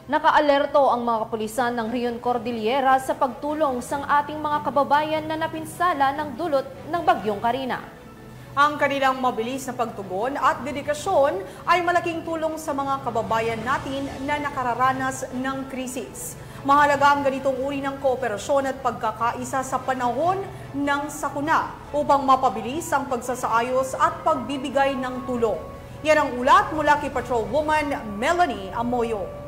Nakaalerto ang mga kapulisan ng Rion Cordillera sa pagtulong sa ating mga kababayan na napinsala ng dulot ng Bagyong Carina. Ang kanilang mabilis na pagtugon at dedikasyon ay malaking tulong sa mga kababayan natin na nakararanas ng krisis. Mahalaga ang ganitong uri ng kooperasyon at pagkakaisa sa panahon ng sakuna upang mapabilis ang pagsasaayos at pagbibigay ng tulong. Yan ang ulat mula kay Patrolwoman Melanie Amoyo.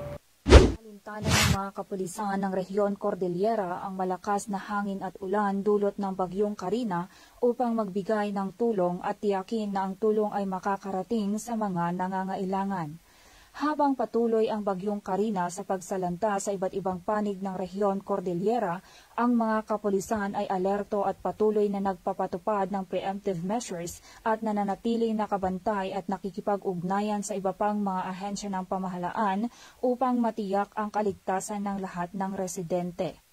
Alintana ng mga kapulisan ng Rehiyon Cordillera ang malakas na hangin at ulan dulot ng Bagyong Carina upang magbigay ng tulong at tiyakin na ang tulong ay makakarating sa mga nangangailangan. Habang patuloy ang Bagyong Carina sa pagsalanta sa iba't ibang panig ng Rehiyon Cordillera, ang mga kapulisan ay alerto at patuloy na nagpapatupad ng preemptive measures at nananatiling nakabantay at nakikipag-ugnayan sa iba pang mga ahensya ng pamahalaan upang matiyak ang kaligtasan ng lahat ng residente.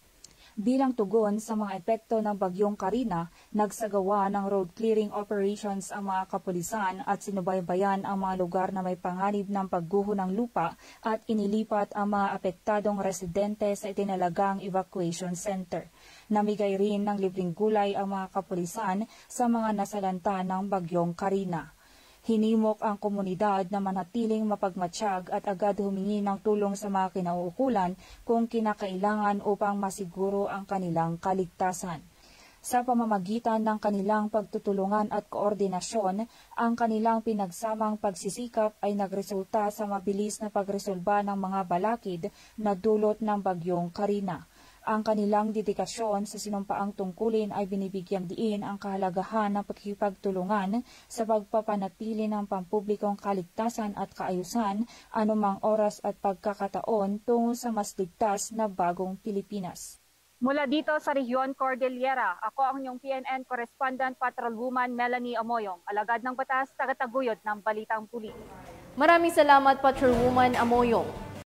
Bilang tugon sa mga epekto ng Bagyong Carina, nagsagawa ng road clearing operations ang mga kapulisan at sinubaybayan ang mga lugar na may panganib ng pagguho ng lupa at inilipat ang mga apektadong residente sa itinalagang evacuation center. Namigay rin ng libreng gulay ang mga kapulisan sa mga nasalanta ng Bagyong Carina. Hinimok ang komunidad na manatiling mapagmatsyag at agad humingi ng tulong sa mga kinauukulan kung kinakailangan upang masiguro ang kanilang kaligtasan. Sa pamamagitan ng kanilang pagtutulungan at koordinasyon, ang kanilang pinagsamang pagsisikap ay nagresulta sa mabilis na pagresolba ng mga balakid na dulot ng Bagyong Carina. Ang kanilang dedikasyon sa sinumpaang tungkulin ay binibigyang diin ang kahalagahan ng pagkikipagtulungan sa pagpapanatili ng pampublikong kaligtasan at kaayusan anumang oras at pagkakataon tungo sa mas ligtas na bagong Pilipinas. Mula dito sa Rehiyon Cordillera, ako ang inyong PNN Correspondent Patrolwoman Melanie Amoyong, alagad ng batas, tagataguyod ng Balitang Pulis. Maraming salamat, Patrolwoman Amoyong.